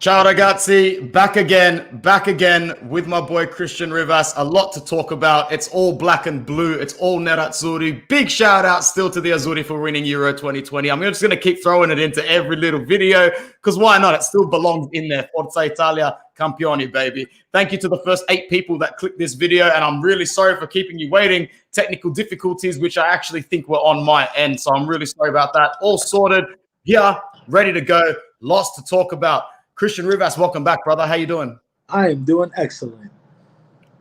Ciao ragazzi, back again with my boy Christian Rivas. A lot to talk about. It's all black and blue. It's all nerazzurri. Big shout out still to the Azzurri for winning Euro 2020. I'm just going to keep throwing it into every little video because why not? It still belongs in there. Forza Italia, campioni, baby. Thank you to the first 8 people that clicked this video, and I'm really sorry for keeping you waiting. Technical difficulties, which I actually think were on my end, so I'm really sorry about that. All sorted. Here, ready to go. Lots to talk about. Christian Rivas, welcome back, brother. How you doing? I am doing excellent.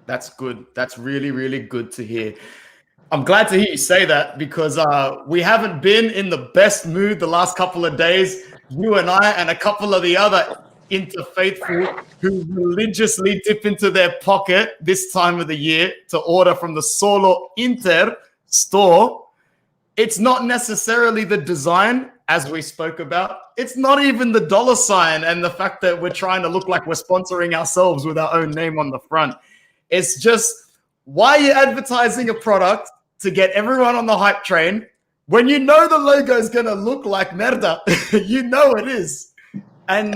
That's good. That's really, really good to hear. I'm glad to hear you say that because we haven't been in the best mood the last couple of days. You and I and a couple of the other interfaithful who religiously dip into their pocket this time of the year to order from the Solo Inter store. It's not necessarily the design, as we spoke about. It's not even the dollar sign and the fact that we're trying to look like we're sponsoring ourselves with our own name on the front. It's just, why are you advertising a product to get everyone on the hype train when you know the logo is going to look like merda? You know it is. And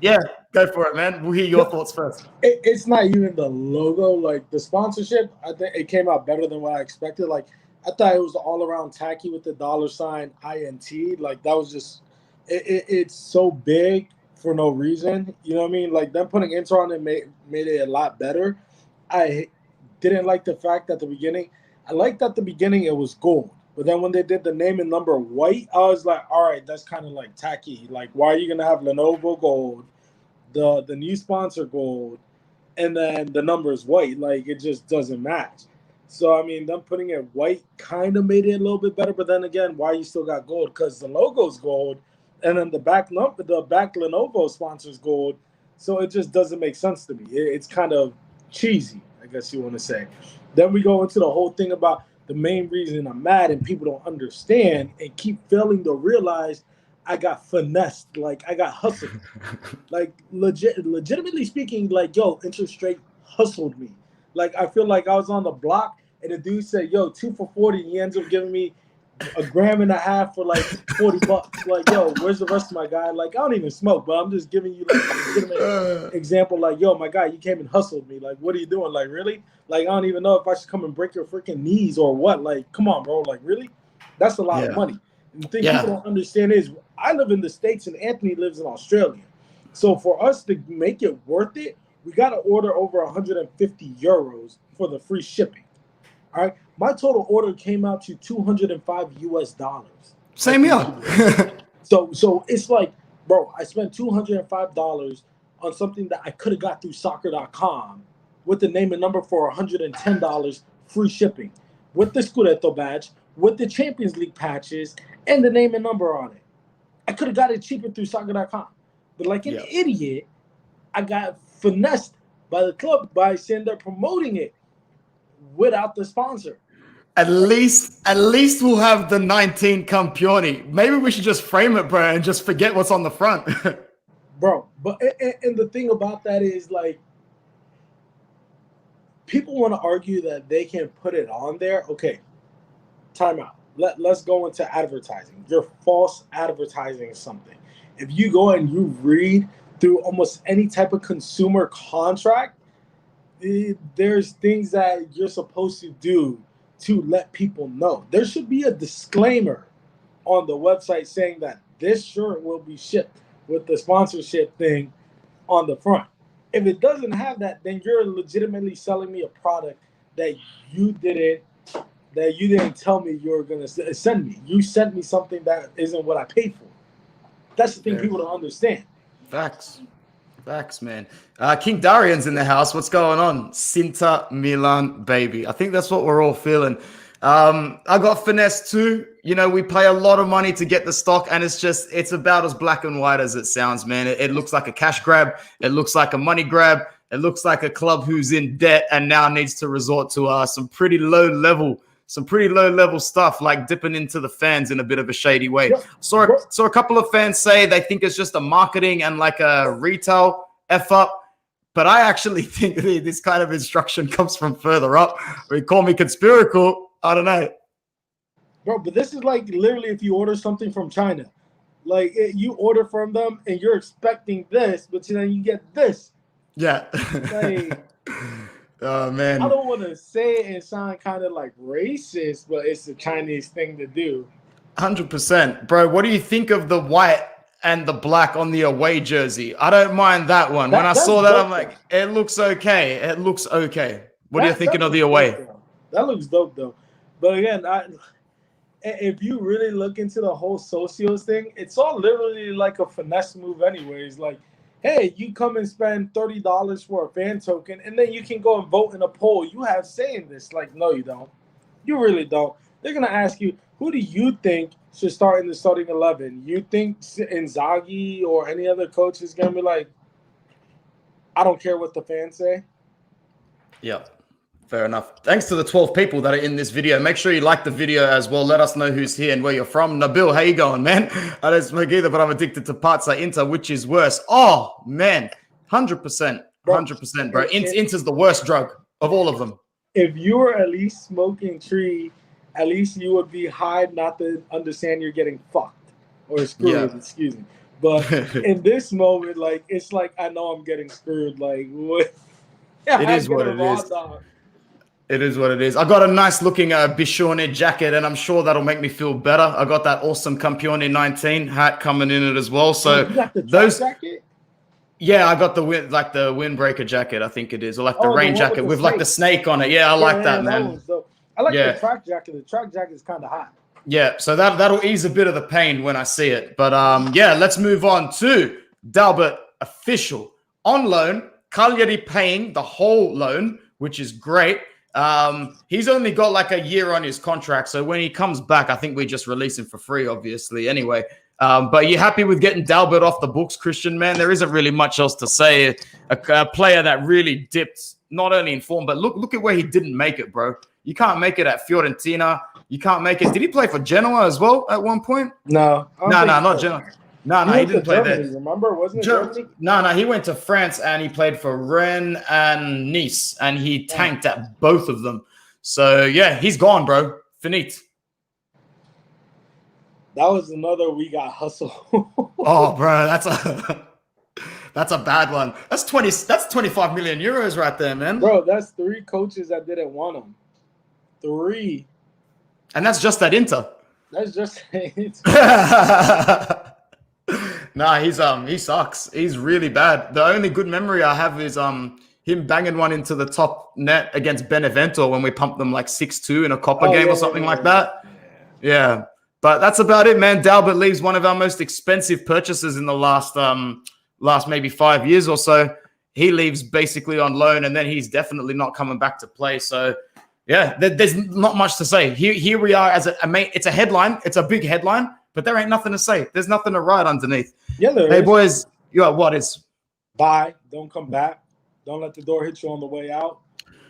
yeah, go for it, man. We'll hear your thoughts first. It's not even the logo. Like, the sponsorship, I think it came out better than what I expected. Like, I thought it was all around tacky with the dollar sign INT. Like, that was just, it's so big for no reason. You know what I mean? Like, them putting Inter on it made it a lot better. I didn't like the fact that the beginning, I liked at the beginning it was gold. But then when they did the name and number white, I was like, all right, that's kind of like tacky. Like, why are you going to have Lenovo gold, the new sponsor gold, and then the numbers white? Like, it just doesn't match. So, I mean, them putting it white kind of made it a little bit better. But then again, why you still got gold? Because the logo's gold, and then the back Lenovo sponsors gold. So it just doesn't make sense to me. It's kind of cheesy, I guess you want to say. Then we go into the whole thing about the main reason I'm mad and people don't understand and keep failing to realize I got finessed. Like, I got hustled. Like, legitimately speaking, like, yo, interest rate hustled me. Like, I feel like I was on the block and the dude said, yo, 2 for 40. He ends up giving me a gram and a half for like $40. Like, yo, where's the rest of my guy? Like, I don't even smoke, but I'm just giving you like a legitimate example. Like, yo, my guy, you came and hustled me. Like, what are you doing? Like, really? Like, I don't even know if I should come and break your freaking knees or what. Like, come on, bro. Like, really? That's a lot of money. And the thing people don't understand is I live in the States and Anthony lives in Australia. So for us to make it worth it, we got to order over 150 euros for the free shipping. All right. My total order came out to $205 US. Same here. So it's like, bro, I spent $205 on something that I could have got through soccer.com with the name and number for $110 free shipping, with the Scudetto badge, with the Champions League patches, and the name and number on it. I could have got it cheaper through soccer.com. But like an idiot, I got finessed by the club by saying they're promoting it without the sponsor. At least we'll have the 19 campioni. Maybe we should just frame it, bro, and just forget what's on the front. Bro, but and the thing about that is, like, people want to argue that they can put it on there. Okay, time out. Let's go into advertising. You're false advertising something. If you go and you read through almost any type of consumer contract, there's things that you're supposed to do to let people know. There should be a disclaimer on the website saying that this shirt will be shipped with the sponsorship thing on the front. If it doesn't have that, then you're legitimately selling me a product that you didn't tell me you were going to send me. You sent me something that isn't what I paid for. That's the thing people don't understand. Facts, man. King Darian's in the house. What's going on? Inter Milan, baby. I think that's what we're all feeling. I got finesse too. You know, we pay a lot of money to get the stock, and it's about as black and white as it sounds, man. It looks like a cash grab. It looks like a money grab. It looks like a club who's in debt and now needs to resort to some pretty low level stuff, like dipping into the fans in a bit of a shady way. So a couple of fans say they think it's just a marketing and like a retail F up. But I actually think this kind of instruction comes from further up. They call me conspiratorial. I don't know. Bro, but this is like literally if you order something from China. Like you order from them and you're expecting this, but then you get this. Yeah. Like, oh man. I don't want to say it and sound kind of like racist, but it's a Chinese thing to do. 100%. Bro, what do you think of the white and the black on the away jersey? I don't mind that one. When I saw that, I'm like, it looks okay. It looks okay. What are you thinking of the away? That looks dope, though. But again, if you really look into the whole socios thing, it's all literally like a finesse move anyways. Like, hey, you come and spend $30 for a fan token, and then you can go and vote in a poll. You have say in this. Like, no, you don't. You really don't. They're going to ask you, who do you think should start in the starting 11? You think Inzaghi or any other coach is going to be like, I don't care what the fans say? Yeah. Fair enough. Thanks to the 12 people that are in this video. Make sure you like the video as well. Let us know who's here and where you're from. Nabil, how you going, man? I don't smoke either, but I'm addicted to Pazza Inter, which is worse. Oh, man. 100%. 100%, bro. Inter's the worst drug of all of them. If you were at least smoking tree, at least you would be high not to understand you're getting fucked or screwed, excuse me. But in this moment, like, it's like, I know I'm getting screwed. Like, what? It is what it is. It is what it is. I got a nice looking Bishorne jacket, and I'm sure that'll make me feel better. I got that awesome Campione 19 hat coming in it as well. So you got the jacket? Yeah, I got the windbreaker jacket, I think it is, or like the rain jacket with like the snake on it. Yeah, I like that, man. I like the track jacket. The track jacket is kind of hot. Yeah, so that'll ease a bit of the pain when I see it. But yeah, let's move on to Dalbert official on loan. Cagliari paying the whole loan, which is great. He's only got like a year on his contract, so when he comes back, I think we just release him for free, obviously. Anyway, but you happy with getting Dalbert off the books, Christian? Man, there isn't really much else to say. A player that really dipped, not only in form, but look at where he didn't make it, bro. You can't make it at Fiorentina. You can't make it. Did he play for Genoa as well at one point? No, not Genoa. No, he didn't play there. Remember, wasn't it Germany? No, he went to France and he played for Rennes and Nice, and he tanked at both of them. So yeah, he's gone, bro. Finite. That was another we got hustle. Oh, bro, that's a bad one. That's 25 million euros right there, man. Bro, that's 3 coaches that didn't want him. 3. And that's just at Inter. That's just it. Nah, he sucks. He's really bad. The only good memory I have is him banging one into the top net against Benevento when we pumped them like 6-2 in a Copa game or something like that. Yeah. But that's about it, man. Dalbert leaves one of our most expensive purchases in the last maybe 5 years or so. He leaves basically on loan, and then he's definitely not coming back to play. So yeah, there's not much to say. Here we are as it's a headline. It's a big headline, but there ain't nothing to say. There's nothing to write underneath. Yeah, there is. Hey, boys, what is? Bye. Don't come back. Don't let the door hit you on the way out.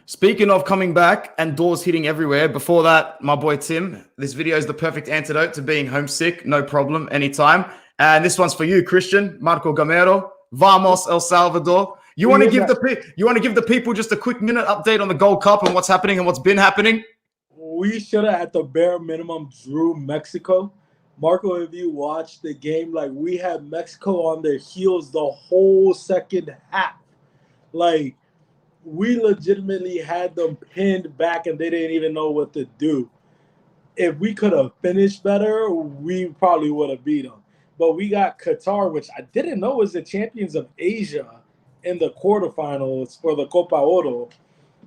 Speaking of coming back and doors hitting everywhere, before that, my boy Tim, this video is the perfect antidote to being homesick. No problem, anytime. And this one's for you, Christian, Marco Gamero. Vamos, El Salvador. You want to give the people just a quick minute update on the Gold Cup and what's happening and what's been happening? We should have, at the bare minimum, drew Mexico. Marco, if you watched the game, like, we had Mexico on their heels the whole second half. Like, we legitimately had them pinned back and they didn't even know what to do. If we could have finished better, we probably would have beat them. But we got Qatar, which I didn't know was the champions of Asia, in the quarterfinals for the Copa Oro,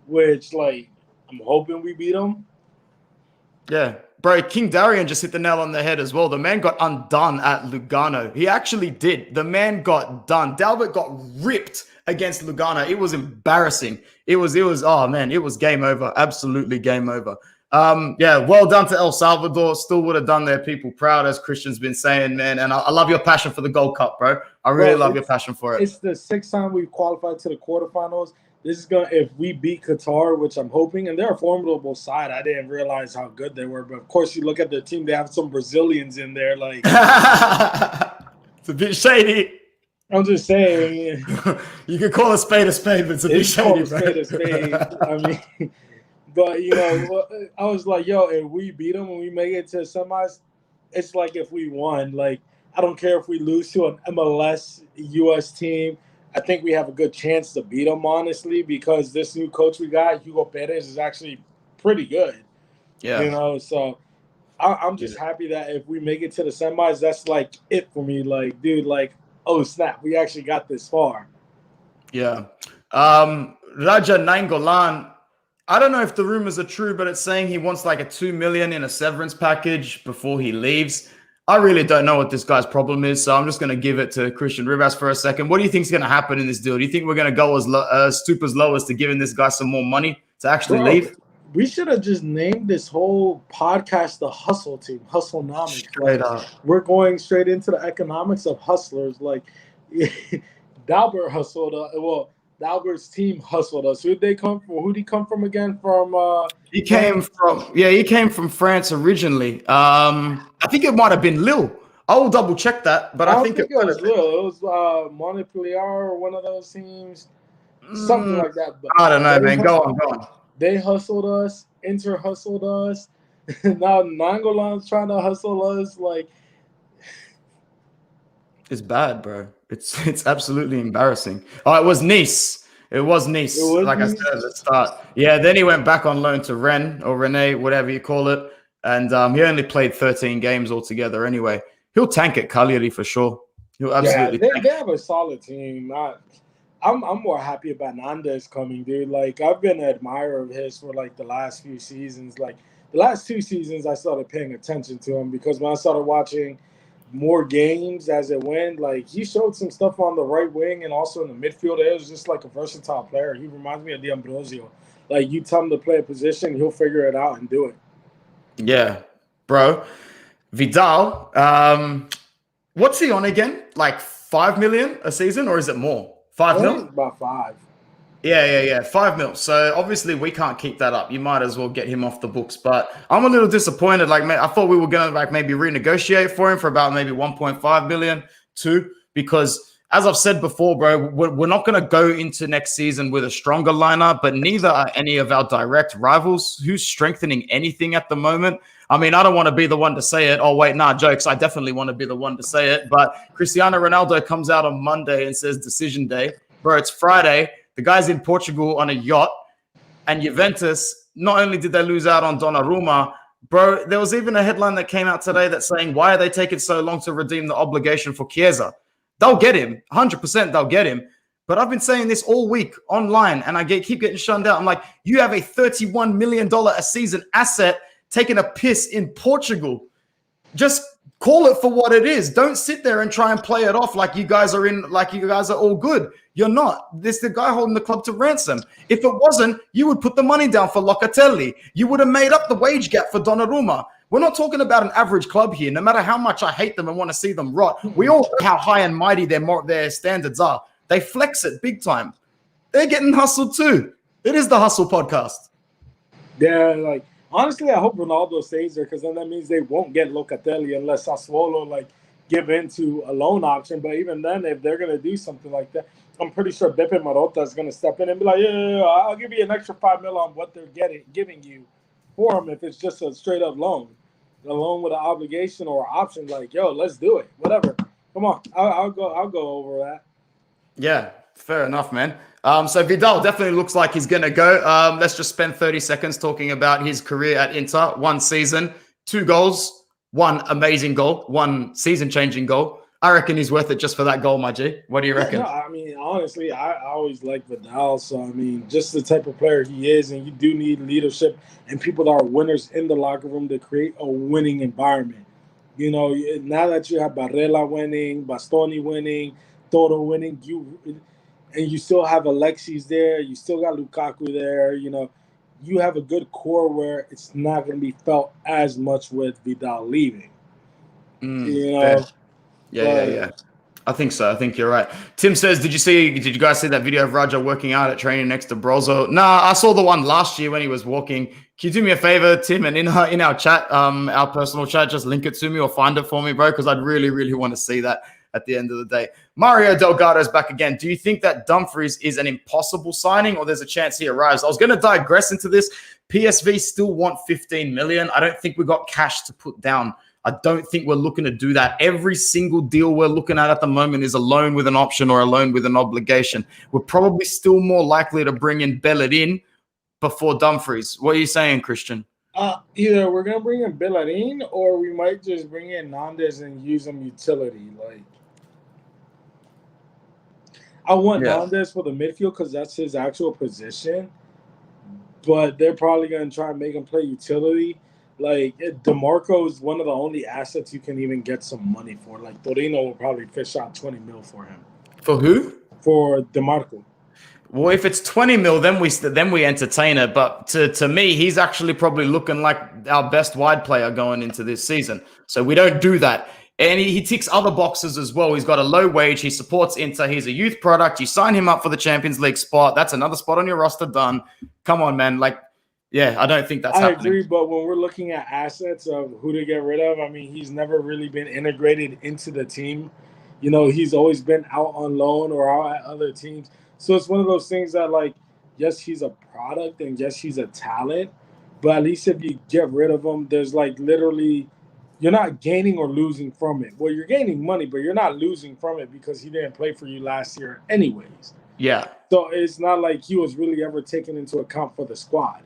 which, like, I'm hoping we beat them. Yeah. Bro, King Darian just hit the nail on the head as well. The man got undone at Lugano. He actually did. The man got done. Dalbert got ripped against Lugano. It was embarrassing. It was, oh man, it was game over. Absolutely game over. Yeah, well done to El Salvador. Still would have done their people proud, as Christian's been saying, man. And I love your passion for the Gold Cup, bro. I really love your passion for it. It's the 6th time we've qualified to the quarterfinals. This is going to, if we beat Qatar, which I'm hoping, and they're a formidable side. I didn't realize how good they were. But, of course, you look at their team, they have some Brazilians in there. Like, it's a bit shady. I'm just saying. You could call a spade, but it's a bit shady, bro. A spade. I mean, but, you know, I was like, yo, if we beat them and we make it to semis, it's like if we won. Like, I don't care if we lose to an MLS US team. I think we have a good chance to beat them, honestly, because this new coach we got, Hugo Perez, is actually pretty good. Yeah. So I'm just happy that if we make it to the semis, that's like it for me. Like, dude, like, oh snap, we actually got this far. Yeah. Raja Nainggolan, I don't know if the rumors are true, but it's saying he wants like a 2 million in a severance package before he leaves. I really don't know what this guy's problem is, so I'm just going to give it to Christian Rivas for a second. What do you think is going to happen in this deal? Do you think we're going to go stoop as low as to giving this guy some more money to actually leave? We should have just named this whole podcast the Hustle Team, Hustlenomics. Straight up. We're going straight into the economics of hustlers. Like, Dalbert hustled. Dalbert's team hustled us. Who'd they come from? Who'd he come from again? He came from France originally. I think it might have been Lille. I will double check that, but I think it was Lille. It was Montpellier or one of those teams, something like that. But I don't know, man. Go on. They hustled us. Inter hustled us. Now Nainggolan's trying to hustle us. Like, it's bad, bro. It's absolutely embarrassing. Oh, it was Nice. Like I said at the start. Yeah, then he went back on loan to Rennes or Rene, whatever you call it. And he only played 13 games altogether anyway. He'll tank it, Cagliari, for sure. He'll absolutely they have a solid team. I'm more happy about Nandez coming, dude. Like, I've been an admirer of his for, like, the last few seasons. Like, the last 2 seasons, I started paying attention to him because when I started watching more games as it went, like, he showed some stuff on the right wing and also in the midfield. It was just like a versatile player. He reminds me of D'Ambrosio. Like, you tell him to play a position, he'll figure it out and do it. Yeah, bro. Vidal, what's he on again? Like 5 million a season, or is it more? 5 mil? About 5. Yeah. 5 mil. So obviously we can't keep that up. You might as well get him off the books. But I'm a little disappointed. Like, I thought we were going to like maybe renegotiate for him for about maybe 1.5 million, 2, because as I've said before, bro, we're not going to go into next season with a stronger lineup, but neither are any of our direct rivals. Who's strengthening anything at the moment? I mean, I don't want to be the one to say it. Oh, wait, nah, jokes. I definitely want to be the one to say it. But Cristiano Ronaldo comes out on Monday and says decision day. Bro, it's Friday. The guy's in Portugal on a yacht. And Juventus, not only did they lose out on Donnarumma, bro, there was even a headline that came out today that's saying, why are they taking so long to redeem the obligation for Chiesa? They'll get him. 100% they'll get him. But I've been saying this all week online, and I keep getting shunned out. I'm like, you have a $31 million a season asset taking a piss in Portugal. Just call it for what it is. Don't sit there and try and play it off like you guys are all good. You're not. This is the guy holding the club to ransom. If it wasn't, you would put the money down for Locatelli. You would have made up the wage gap for Donnarumma. We're not talking about an average club here. No matter how much I hate them and want to see them rot, we all know how high and mighty their standards are. They flex it big time. They're getting hustled too. It is the Hustle Podcast. Yeah, like, honestly, I hope Ronaldo stays there because then that means they won't get Locatelli unless Sassuolo, like, give in to a loan option. But even then, if they're going to do something like that, I'm pretty sure Beppe Marotta is going to step in and be like, yeah, I'll give you an extra 5 mil on what they're giving you for him if it's just a straight-up loan. A loan with an obligation or option, like, yo, let's do it. Whatever. Come on. I'll go over that. Yeah, fair enough, man. So Vidal definitely looks like he's going to go. Let's just spend 30 seconds talking about his career at Inter. 1 season, 2 goals, 1 amazing goal, 1 season-changing goal. I reckon he's worth it just for that goal, my G. What do you reckon? No, I mean, honestly, I always like Vidal. So, I mean, just the type of player he is, and you do need leadership and people that are winners in the locker room to create a winning environment. You know, now that you have Barella winning, Bastoni winning, Toro winning, you still have Alexis there, you still got Lukaku there, you know, you have a good core where it's not going to be felt as much with Vidal leaving. You know? Fair. Yeah. I think so. I think you're right. Tim says, did you guys see that video of Raja working out at training next to Brozo? Nah, I saw the one last year when he was walking. Can you do me a favor, Tim, and in our chat, our personal chat, just link it to me or find it for me, bro, because I'd really, really want to see that at the end of the day. Mario Delgado's back again. Do you think that Dumfries is an impossible signing or there's a chance he arrives? I was going to digress into this. PSV still want 15 million. I don't think we got cash to put down I don't think we're looking to do that. Every single deal we're looking at the moment is a loan with an option or a loan with an obligation. We're probably still more likely to bring in Bellerin before Dumfries. What are you saying, Christian? Either we're gonna bring in Bellerin or we might just bring in Nandez and use him utility. Like, I want Nandez for the midfield because that's his actual position, but they're probably gonna try and make him play utility. Like, DeMarco is one of the only assets you can even get some money for. Like, Torino will probably fish out 20 mil for him. For who? For DeMarco. Well, if it's 20 mil, then we entertain it. But to me, he's actually probably looking like our best wide player going into this season. So we don't do that. And he ticks other boxes as well. He's got a low wage. He supports Inter. He's a youth product. You sign him up for the Champions League spot. That's another spot on your roster done. Come on, man. Like, yeah, I don't think that's happening. I agree, but when we're looking at assets of who to get rid of, I mean, he's never really been integrated into the team. You know, he's always been out on loan or out at other teams. So it's one of those things that, like, yes, he's a product and yes, he's a talent, but at least if you get rid of him, there's like literally you're not gaining or losing from it. Well, you're gaining money, but you're not losing from it because he didn't play for you last year anyways. Yeah. So it's not like he was really ever taken into account for the squad.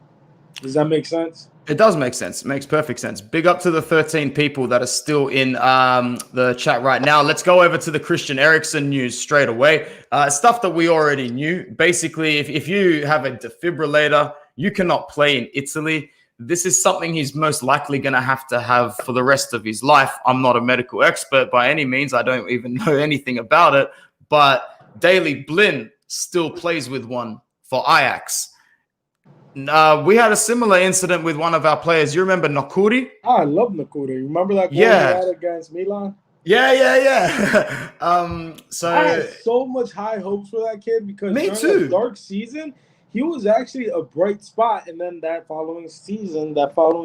Does that make sense? It does make sense. It makes perfect sense. Big up to the 13 people that are still in the chat right now. Let's go over to the Christian Eriksen news straight away. Stuff that we already knew. Basically, if you have a defibrillator, you cannot play in Italy. This is something he's most likely going to have for the rest of his life. I'm not a medical expert by any means. I don't even know anything about it. But Daley Blind still plays with one for Ajax. We had a similar incident with one of our players. You remember Nakuri? I love Nakuri. Remember that goal he had against Milan? Yeah. So I had so much high hopes for that kid because during the dark season, he was actually a bright spot. And then that following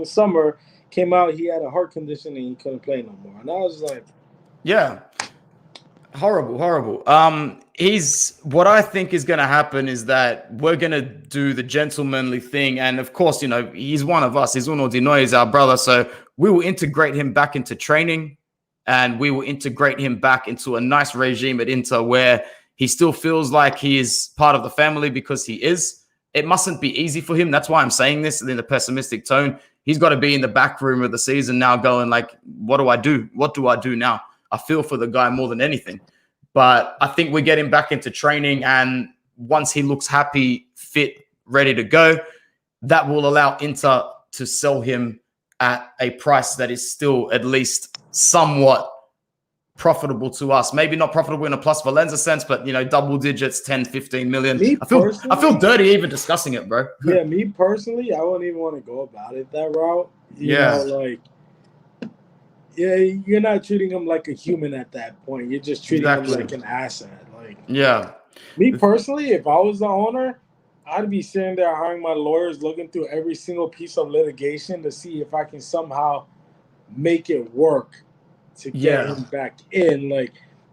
summer, came out, he had a heart condition and he couldn't play no more. And I was like, yeah. Horrible. What I think is going to happen is that we're going to do the gentlemanly thing. And of course, you know, he's one of us. He's uno di noi, he's our brother. So we will integrate him back into training and we will integrate him back into a nice regime at Inter where he still feels like he is part of the family because he is. It mustn't be easy for him. That's why I'm saying this in a pessimistic tone. He's got to be in the back room of the season now going like, what do I do? What do I do now? I feel for the guy more than anything. But I think we get him back into training, and once he looks happy, fit, ready to go, that will allow Inter to sell him at a price that is still at least somewhat profitable to us. Maybe not profitable in a plus Valenza sense, but, you know, double digits, 10, 15 million. I feel dirty even discussing it, bro. Yeah, me personally, I wouldn't even want to go about it that route. You know, like, yeah, you're not treating him like a human at that point. You're just treating him like an asset. Like, yeah. Me personally, if I was the owner, I'd be sitting there hiring my lawyers, looking through every single piece of litigation to see if I can somehow make it work to get him back in. Like,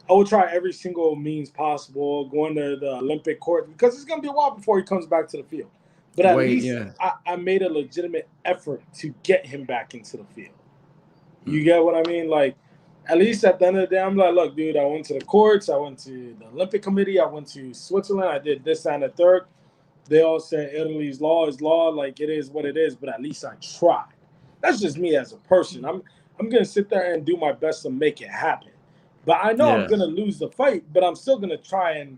I would try every single means possible, going to the Olympic court, because it's going to be a while before he comes back to the field. But at least I made a legitimate effort to get him back into the field. You get what I mean? Like, at least at the end of the day, I'm like, look, dude, I went to the courts. I went to the Olympic Committee. I went to Switzerland. I did this, and the third. They all said Italy's law is law. Like, it is what it is. But at least I tried. That's just me as a person. I'm going to sit there and do my best to make it happen. But I know I'm going to lose the fight, but I'm still going to try and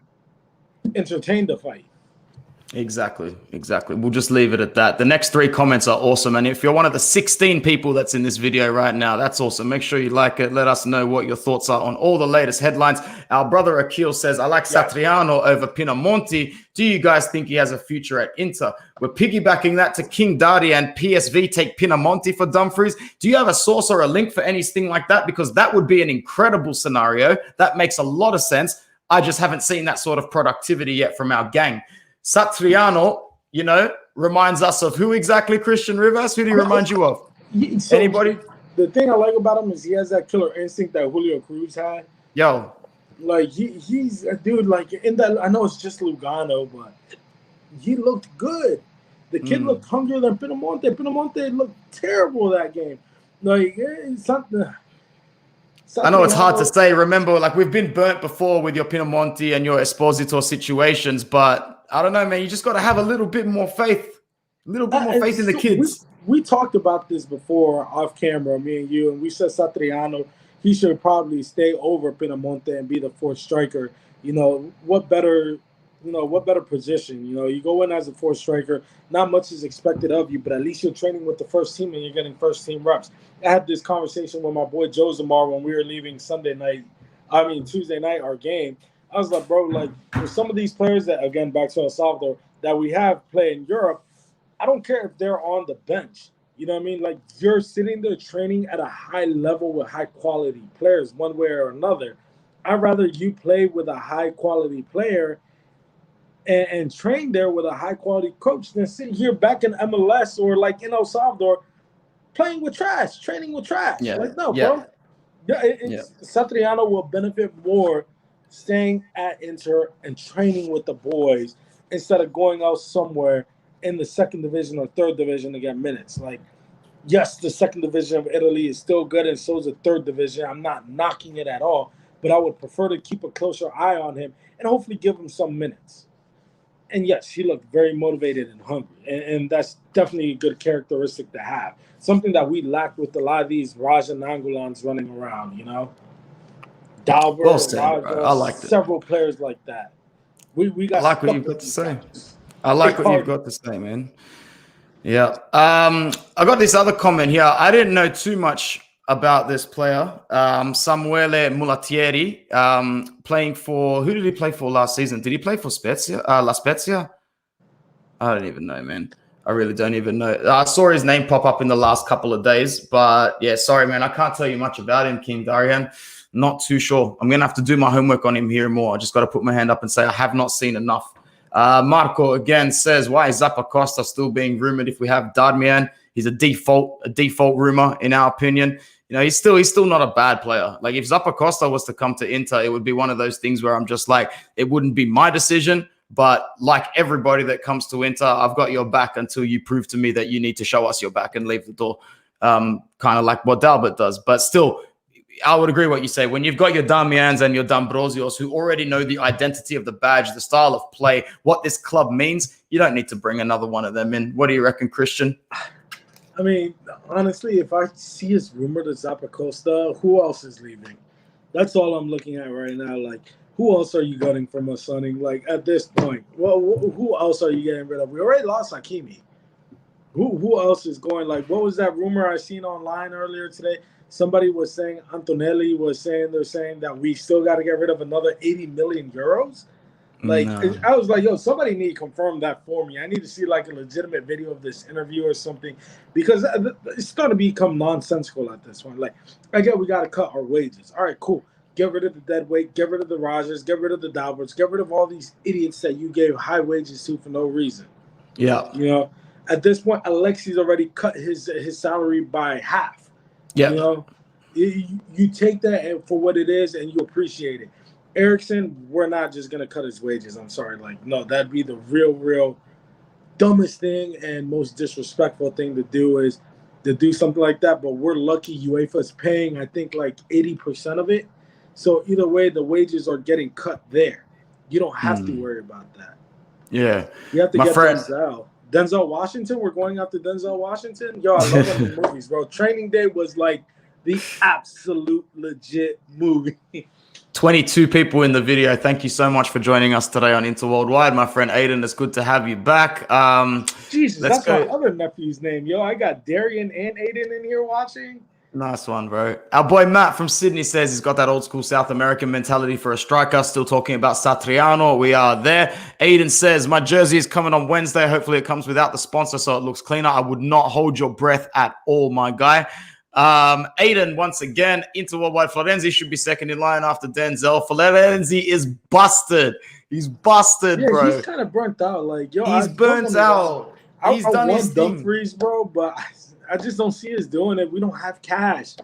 entertain the fight. Exactly. We'll just leave it at that. The next 3 comments are awesome. And if you're one of the 16 people that's in this video right now, that's awesome. Make sure you like it. Let us know what your thoughts are on all the latest headlines. Our brother Akil says, I like Satriano over Pinamonti. Do you guys think he has a future at Inter? We're piggybacking that to King Dardi and PSV take Pinamonti for Dumfries. Do you have a source or a link for anything like that? Because that would be an incredible scenario. That makes a lot of sense. I just haven't seen that sort of productivity yet from our gang. Satriano, you know, reminds us of who exactly, Christian Rivas? Who do he remind you of? Anybody? The thing I like about him is he has that killer instinct that Julio Cruz had. Yo. Like, he's a dude, like, in that, I know it's just Lugano, but he looked good. The kid looked hungrier than Pinamonte. Pinamonte looked terrible that game. Like it's something. I know it's hard to Satriano, say. Remember, like we've been burnt before with your Pinamonti and your Esposito situations, but I don't know, man. You just got to have a little bit more faith, in the so kids. we talked about this before off camera, me and you, and we said Satriano, he should probably stay over Pinamonte and be the fourth striker. What better, what better position? You go in as a fourth striker, not much is expected of you, but at least you're training with the first team and you're getting first team reps. I had this conversation with my boy Joe Zamar when we were leaving Tuesday night, our game. I was like, bro, like for some of these players that, again, back to El Salvador, that we have play in Europe, I don't care if they're on the bench. You know what I mean? Like you're sitting there training at a high level with high quality players, one way or another. I'd rather you play with a high quality player and train there with a high quality coach than sit here back in MLS or like in El Salvador playing with trash, training with trash. Yeah, Like, no, yeah, bro. Yeah, Satriano will benefit more staying at Inter and training with the boys instead of going out somewhere in the second division or third division to get minutes. Like, yes, the second division of Italy is still good, and so is the third division. I'm not knocking it at all, but I would prefer to keep a closer eye on him and hopefully give him some minutes. And yes, he looked very motivated and hungry, and that's definitely a good characteristic to have. Something that we lacked with a lot of these Raja Nangulans running around, well Dalbert, said, bro. Raja, I liked it. several players like that. We I got like what stuck you've with got to these say. guys. I like what you've got to say, man. Yeah. I got this other comment here. I didn't know too much about this player, Samuele Mulattieri, playing for, who did he play for last season? Did he play for Spezia? La Spezia? I don't even know, man. I really don't even know. I saw his name pop up in the last couple of days, but yeah, sorry, man. I can't tell you much about him, King Darian. Not too sure. I'm going to have to do my homework on him here more. I just got to put my hand up and say I have not seen enough. Marco again says, why is Zappacosta still being rumored if we have Darmian? He's a default rumor in our opinion. He's still not a bad player. Like if Zappacosta was to come to Inter, it would be one of those things where I'm just like, it wouldn't be my decision. But like everybody that comes to Inter, I've got your back until you prove to me that you need to show us your back and leave the door, kind of like what Dalbert does. But still, I would agree what you say. When you've got your Damians and your D'Ambrosios who already know the identity of the badge, the style of play, what this club means, you don't need to bring another one of them in. What do you reckon, Christian? I mean, honestly, if I see his rumor to Zappacosta, who else is leaving? That's all I'm looking at right now. Like, who else are you getting from us, Sonny? Like, at this point, well, who else are you getting rid of? We already lost Hakimi. Who else is going? Like, what was that rumor I seen online earlier today? Somebody was saying, Antonelli was saying, they're saying that we still got to get rid of another 80 million euros. Like, no. I was like, yo, somebody need to confirm that for me. I need to see like a legitimate video of this interview or something, because it's starting to become nonsensical at this point. Like, I get we got to cut our wages. All right, cool. Get rid of the dead weight. Get rid of the Rajas. Get rid of the Dalberts. Get rid of all these idiots that you gave high wages to for no reason. Yeah. At this point, Alexi's already cut his salary by half. Yeah. You take that for what it is and you appreciate it. Erickson, we're not just going to cut his wages. I'm sorry. Like, no, that'd be the real dumbest thing and most disrespectful thing to do is to do something like that. But we're lucky UEFA's paying, I think, like 80% of it. So either way, the wages are getting cut there. You don't have to worry about that. Yeah. You have to get Denzel. Denzel Washington, we're going after Denzel Washington. Yo, I love them in movies, bro. Training Day was like the absolute legit movie. 22 people in the video. Thank you so much for joining us today on Inter Worldwide. My friend Aiden, it's good to have you back. Jesus, that's my other nephew's name. Yo, I got Darian and Aiden in here watching. Nice one, bro. Our boy Matt from Sydney says he's got that old school South American mentality for a striker. Still talking about Satriano. We are there. Aiden says, my jersey is coming on Wednesday. Hopefully it comes without the sponsor so it looks cleaner. I would not hold your breath at all, my guy. Aiden, once again, Inter Worldwide, Florenzi should be second in line after Denzel. Florenzi is busted. He's busted, bro. He's kind of burnt out. Like, yo, he's burnt out. He's done his thing. Dumfries, bro, but I just don't see us doing it. We don't have cash.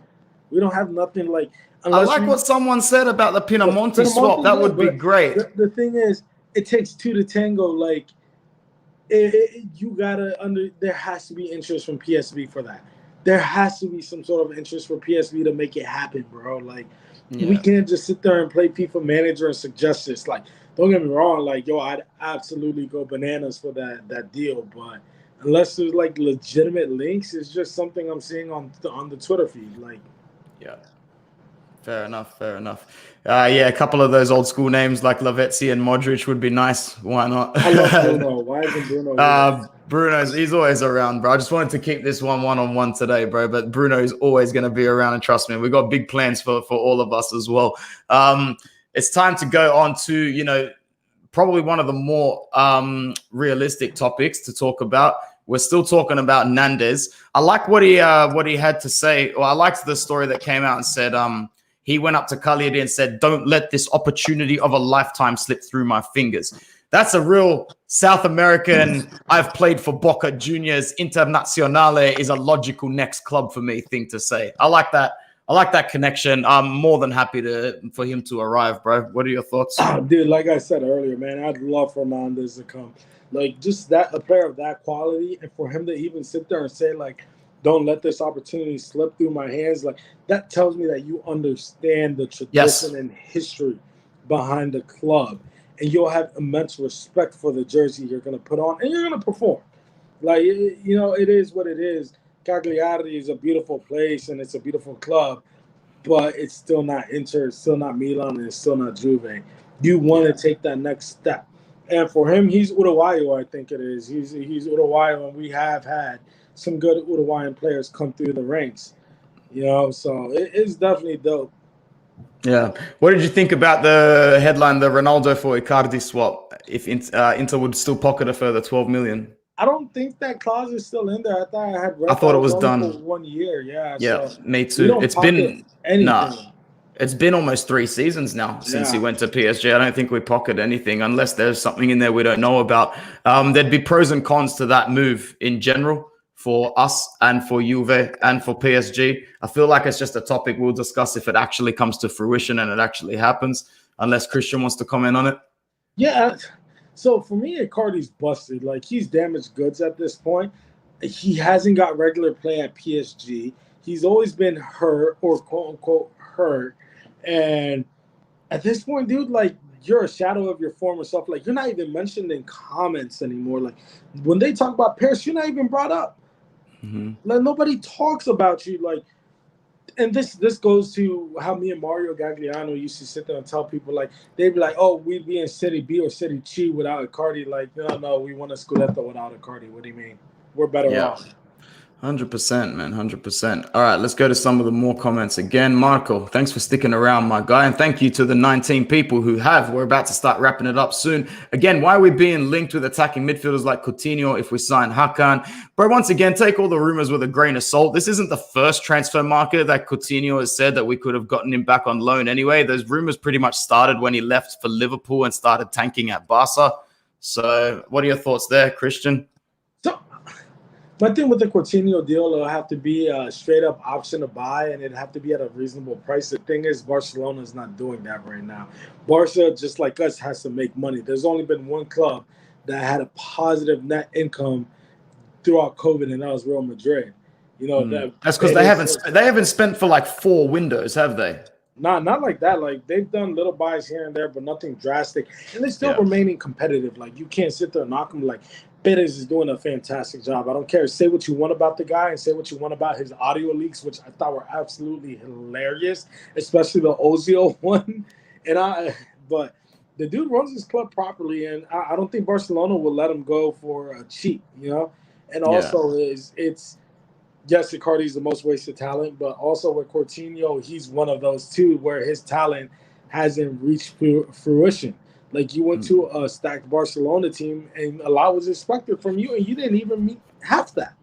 We don't have nothing like. I like what someone said about the Pinamonti swap. That would be great. The thing is, it takes two to tango. Like, you gotta there has to be interest from PSV for that. there has to be some sort of interest for PSV to make it happen, bro. Like, Yeah. we can't just sit there and play FIFA Manager and suggest this. Like, don't get me wrong. Like, yo, I'd absolutely go bananas for that deal. But unless there's like legitimate links, it's just something I'm seeing on the Twitter feed. Like, Yeah. Fair enough. Yeah, a couple of those old school names like Lavezzi and Modric would be nice. Why not? I love Bruno. Why isn't Bruno? He's always around, bro. I just wanted to keep this one-on-one today, bro. But Bruno is always going to be around, and trust me, we've got big plans for all of us as well. It's time to go on to, probably one of the more realistic topics to talk about. We're still talking about Nandez. I like what he had to say. Well, I liked the story that came out and said he went up to Cagliari and said, "Don't let this opportunity of a lifetime slip through my fingers." That's a real South American, I've played for Boca Juniors, Internazionale is a logical next club for me thing to say. I like that connection. I'm more than happy for him to arrive, bro. What are your thoughts? Dude, like I said earlier, man, I'd love for Nandez to come. Like, just a player of that quality, and for him to even sit there and say, like, don't let this opportunity slip through my hands, like, that tells me that you understand the tradition and history behind the club. And you'll have immense respect for the jersey you're going to put on, and you're going to perform. Like, it is what it is. Cagliari is a beautiful place, and it's a beautiful club, but it's still not Inter, it's still not Milan, and it's still not Juve. You want to take that next step. And for him, he's Uruguayo, I think it is. He's Uruguayo, and we have had some good Uruguayan players come through the ranks. So it's definitely dope. Yeah. What did you think about the headline, the Ronaldo for Icardi swap, if Inter would still pocket a further 12 million? I don't think that clause is still in there. I thought it was done for 1 year. Yeah, so me too. It's been anything. It's been almost 3 seasons now since he went to PSG. I don't think we pocket anything unless there's something in there we don't know about. There'd be pros and cons to that move in general for us and for Juve and for PSG. I feel like it's just a topic we'll discuss if it actually comes to fruition and it actually happens, unless Christian wants to comment on it. Yeah. So for me, Icardi's busted. Like, he's damaged goods at this point. He hasn't got regular play at PSG. He's always been hurt or quote unquote hurt. And at this point, dude, like, you're a shadow of your former self. Like, you're not even mentioned in comments anymore. Like, when they talk about Paris, you're not even brought up. Mm-hmm. Like, nobody talks about you. Like, and this goes to how me and Mario Gagliano used to sit there and tell people, like, they'd be like, oh, we'd be in City B or City C without Icardi. Like, no, we want a Scudetto without Icardi. What do you mean? We're better off. 100%, man, 100%. All right, let's go to some of the more comments again. Marco, thanks for sticking around, my guy. And thank you to the 19 people who have. We're about to start wrapping it up soon. Again, why are we being linked with attacking midfielders like Coutinho if we sign Hakan? But once again, take all the rumors with a grain of salt. This isn't the first transfer market that Coutinho has said that we could have gotten him back on loan anyway. Those rumors pretty much started when he left for Liverpool and started tanking at Barca. So what are your thoughts there, Christian? My thing with the Coutinho deal, it'll have to be a straight-up option to buy, and it'd have to be at a reasonable price. The thing is, Barcelona is not doing that right now. Barca, just like us, has to make money. There's only been one club that had a positive net income throughout COVID, and that was Real Madrid. That's because they haven't spent for like 4 windows, have they? Not like that. Like, they've done little buys here and there, but nothing drastic, and they're still remaining competitive. Like, you can't sit there and knock them. Like, Perez is doing a fantastic job. I don't care. Say what you want about the guy and say what you want about his audio leaks, which I thought were absolutely hilarious, especially the Ozil one. But the dude runs his club properly, and I don't think Barcelona will let him go for cheap, And also, it's yes, Icardi's the most wasted talent, but also with Coutinho, he's one of those too where his talent hasn't reached fruition. Like, you went to a stacked Barcelona team, and a lot was expected from you, and you didn't even meet half that.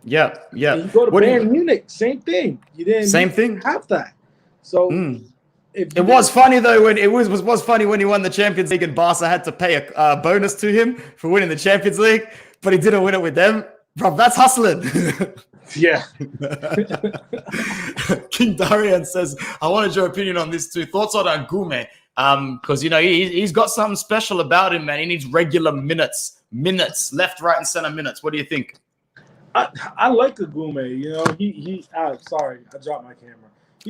Yeah. And you go to Bayern Munich, same thing. You didn't meet half that. So it was funny though when it was funny when he won the Champions League and Barca had to pay a bonus to him for winning the Champions League, but he didn't win it with them. Bro, that's hustling. Yeah. King Darian says, I wanted your opinion on this too. Thoughts on Angume? Because, he's got something special about him, man. He needs regular minutes, left, right, and center minutes. What do you think? I like Agume. You know, he. Sorry, I dropped my camera.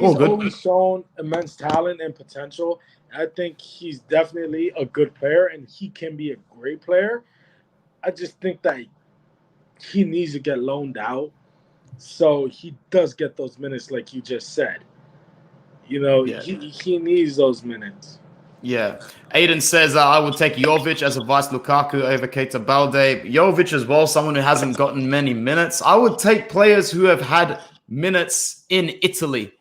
All He's good. always shown immense talent and potential. I think he's definitely a good player, and he can be a great player. I just think that he needs to get loaned out so he does get those minutes, like you just said. You know, Yeah. he needs those minutes. Yeah. Aiden says, I would take Jovic as a vice Lukaku over Keita Balde. Jovic as well, someone who hasn't gotten many minutes. I would take players who have had minutes in Italy.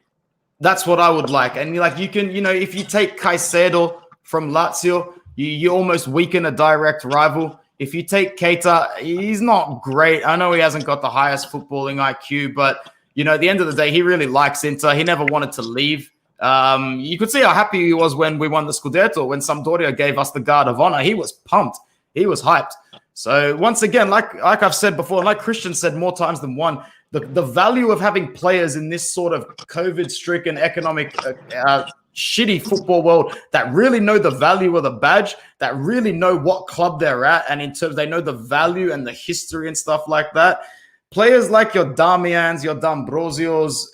That's what I would like. And like you can, if you take Caicedo from Lazio, you almost weaken a direct rival. If you take Keita, he's not great. I know he hasn't got the highest footballing IQ, but at the end of the day, he really likes Inter. He never wanted to leave. You could see how happy he was when we won the Scudetto, when Sampdoria gave us the Guard of Honor. He was pumped. He was hyped. So once again, like I've said before, like Christian said more times than one, the value of having players in this sort of COVID-stricken economic shitty football world that really know the value of the badge, that really know what club they're at, and in terms they know the value and the history and stuff like that. Players like your Damians, your D'Ambrosios,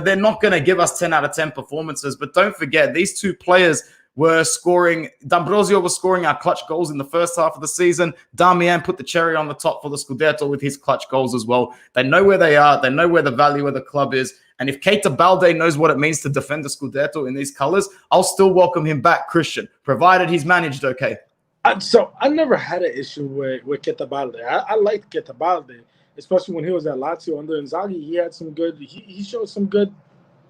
they're not going to give us 10 out of 10 performances. But don't forget, these two players were scoring. D'Ambrosio was scoring our clutch goals in the first half of the season. Damian put the cherry on the top for the Scudetto with his clutch goals as well. They know where they are. They know where the value of the club is. And if Keita Balde knows what it means to defend the Scudetto in these colors, I'll still welcome him back, Christian, provided he's managed okay. So I never had an issue with Keita Balde. I liked Keita Balde, especially when he was at Lazio under Inzaghi. He had some good. He showed some good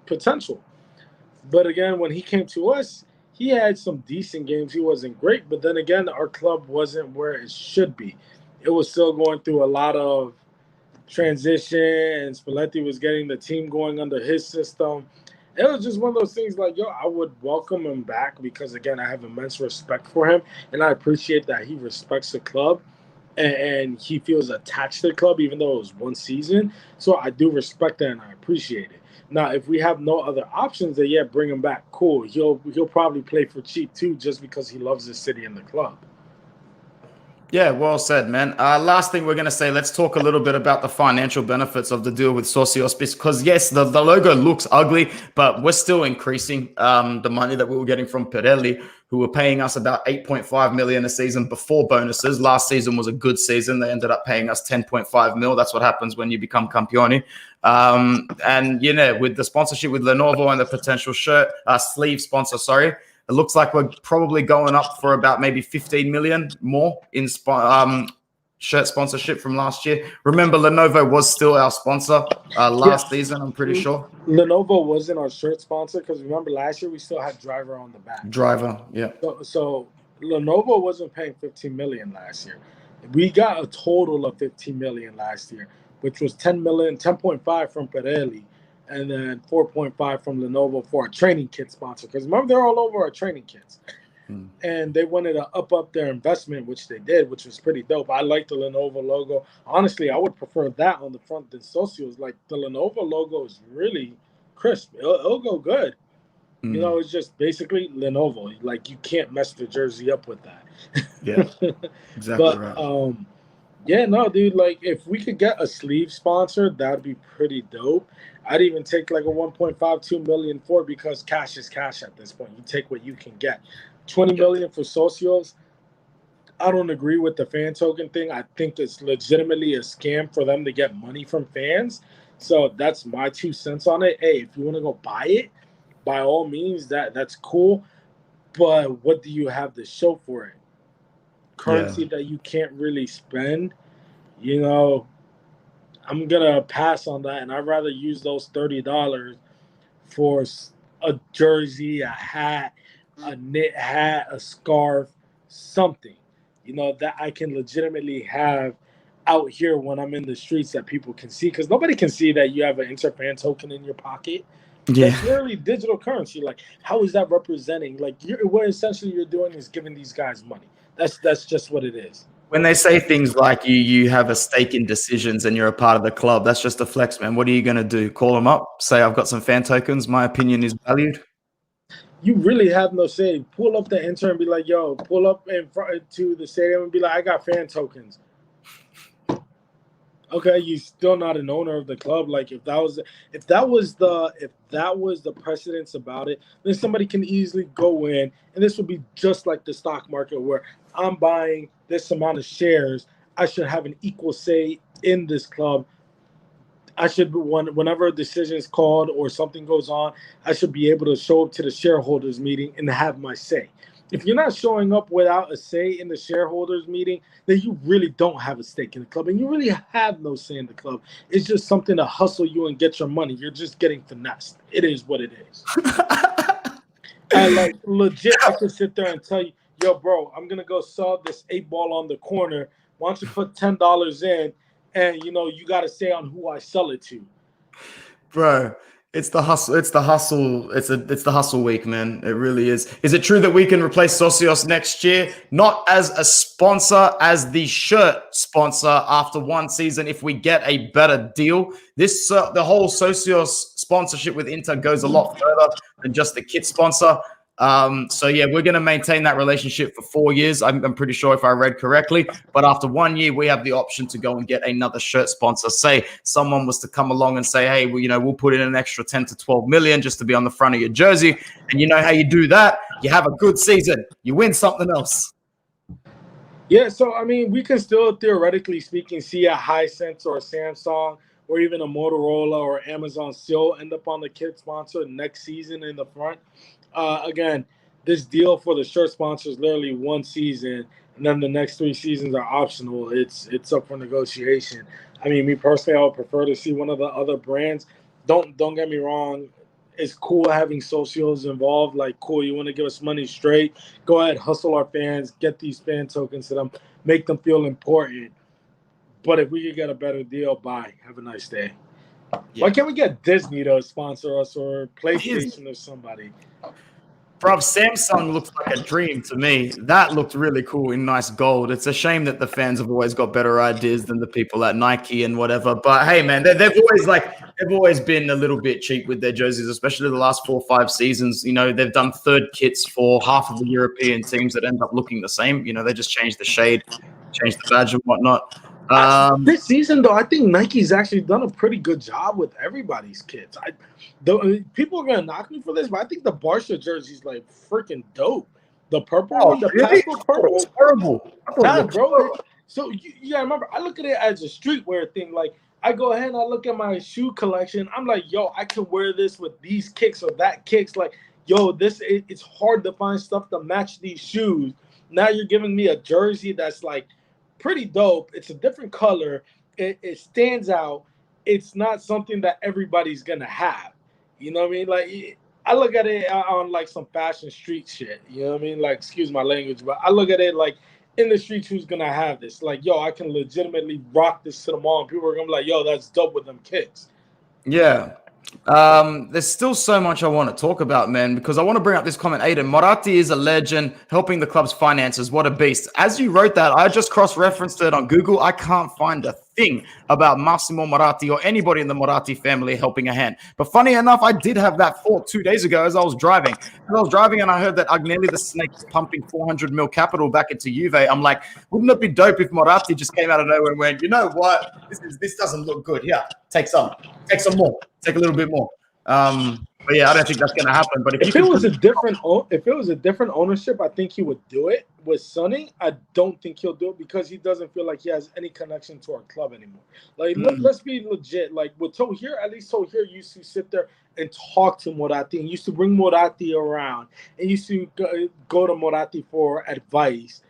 potential. But again, when he came to us, he had some decent games. He wasn't great, but then again, our club wasn't where it should be. It was still going through a lot of transition, and Spalletti was getting the team going under his system. It was just one of those things like, I would welcome him back because, again, I have immense respect for him, and I appreciate that he respects the club and he feels attached to the club, even though it was one season. So I do respect that and I appreciate it. Now, if we have no other options, then bring him back. Cool. He'll probably play for cheap too, just because he loves the city and the club. Yeah, well said, man. Last thing we're going to say, let's talk a little bit about the financial benefits of the deal with Socios, because yes, the logo looks ugly, but we're still increasing the money that we were getting from Pirelli, who were paying us about 8.5 million a season before bonuses. Last season was a good season. They ended up paying us 10.5 mil. That's what happens when you become Campioni. And, with the sponsorship with Lenovo and the potential sleeve sponsor, it looks like we're probably going up for about maybe 15 million more in shirt sponsorship from last year. Remember, Lenovo was still our sponsor last season, I'm pretty sure. Lenovo wasn't our shirt sponsor because remember last year we still had Driver on the back. Driver, yeah. So Lenovo wasn't paying 15 million last year. We got a total of 15 million last year, which was 10 million, 10.5 from Pirelli, and then 4.5 from Lenovo for a training kit sponsor. Because remember, they're all over our training kits. And they wanted to up their investment, which they did, which was pretty dope. I like the Lenovo logo. Honestly, I would prefer that on the front than Socios. Like, the Lenovo logo is really crisp. It'll go good. It's just basically Lenovo. Like, you can't mess the jersey up with that. Yeah, exactly right. Yeah, no, dude, like, if we could get a sleeve sponsor, that'd be pretty dope. I'd even take, like, a 1.52 million for it because cash is cash at this point. You take what you can get. 20 million for Socios, I don't agree with the fan token thing. I think it's legitimately a scam for them to get money from fans. So that's my 2 cents on it. Hey, if you want to go buy it, by all means, that's cool. But what do you have to show for it? Currency that you can't really spend. I'm going to pass on that, and I'd rather use those $30 for a jersey, a hat, a knit hat, a scarf, something, that I can legitimately have out here when I'm in the streets that people can see. Because nobody can see that you have an Interfan token in your pocket. Yeah. That's literally digital currency. Like, how is that representing? Like, what essentially you're doing is giving these guys money. That's just what it is. When they say things like you have a stake in decisions and you're a part of the club, that's just a flex, man. What are you going to do? Call them up, say I've got some fan tokens. My opinion is valued. You really have no say. Pull up the intern and be like, yo, pull up in front to the stadium and be like, I got fan tokens. Okay, you're still not an owner of the club. Like if that was the precedence about it, then somebody can easily go in, and this would be just like the stock market where I'm buying this amount of shares. I should have an equal say in this club. I should whenever a decision is called or something goes on, I should be able to show up to the shareholders meeting and have my say. If you're not showing up without a say in the shareholders meeting, then you really don't have a stake in the club, and you really have no say in the club. It's just something to hustle you and get your money. You're just getting finessed. It is what it is. And like legit, I could sit there and tell you, yo, bro, I'm gonna go sell this 8 ball on the corner. Why don't you put $10 in, and you got to say on who I sell it to. Bro, it's the hustle. It's the hustle. It's the hustle week, man. It really is. Is it true that we can replace Socios next year? Not as a sponsor, as the shirt sponsor after one season. If we get a better deal, the whole Socios sponsorship with Inter goes a lot further than just the kit sponsor. So yeah, we're going to maintain that relationship for 4 years. I'm pretty sure if I read correctly, but after 1 year, we have the option to go and get another shirt sponsor. Say someone was to come along and say, hey, we'll put in an extra 10 to 12 million just to be on the front of your jersey. And you know how you do that? You have a good season. You win something else. Yeah, so I mean, we can still theoretically speaking see a Hisense or a Samsung or even a Motorola or Amazon still end up on the kit sponsor next season in the front. Again, this deal for the shirt sponsor is literally one season, and then the next 3 seasons are optional. It's up for negotiation. I mean, me personally, I would prefer to see one of the other brands. Don't get me wrong. It's cool having socios involved. Like, cool, you want to give us money straight? Go ahead, hustle our fans, get these fan tokens to them, make them feel important. But if we could get a better deal, bye. Have a nice day. Yeah. Why can't we get Disney to sponsor us or PlayStation or somebody? Bro, Samsung looks like a dream to me. That looked really cool in nice gold. It's a shame that the fans have always got better ideas than the people at Nike and whatever. But hey, man, they've always been a little bit cheap with their jerseys, especially the last 4 or 5 seasons. They've done third kits for half of the European teams that end up looking the same. They just changed the shade, changed the badge and whatnot. This season, though, I think Nike's actually done a pretty good job with everybody's kits. People are gonna knock me for this, but I think the Barca jersey's like freaking dope. The purple one, the really? pastel purple, it's horrible. Yeah, bro. So you gotta remember, I look at it as a streetwear thing. Like, I go ahead and I look at my shoe collection. I'm like, yo, I can wear this with these kicks or that kicks. Like, yo, it's hard to find stuff to match these shoes. Now you're giving me a jersey that's like pretty dope. It's a different color. It stands out. It's not something that everybody's gonna have. You know what I mean? Like, I look at it on like some fashion street shit. You know what I mean? Like, excuse my language, but I look at it like in the streets, who's gonna have this? Like, yo, I can legitimately rock this to the mall, and people are gonna be like, yo, that's dope with them kicks. Yeah. There's still so much I want to talk about, man, because I want to bring up this comment. Aiden, Moratti is a legend, helping the club's finances. What a beast. As you wrote that, I just cross-referenced it on Google. I can't find a thing about Massimo Moratti or anybody in the Moratti family helping a hand. But funny enough, I did have that thought 2 days ago as I was driving. And I heard that Agnelli the Snake is pumping 400 mil capital back into Juve. I'm like, wouldn't it be dope if Moratti just came out of nowhere and went, you know what? This doesn't look good. Here, take some more. Take a little bit more. But yeah, I don't think that's going to happen. But if it was a different ownership, I think he would do it. With Sonny, I don't think he'll do it because he doesn't feel like he has any connection to our club anymore. Like, let's be legit. Like, with Tohir, at least Tohir used to sit there and talk to Moratti and used to bring Moratti around and used to go to Moratti for advice.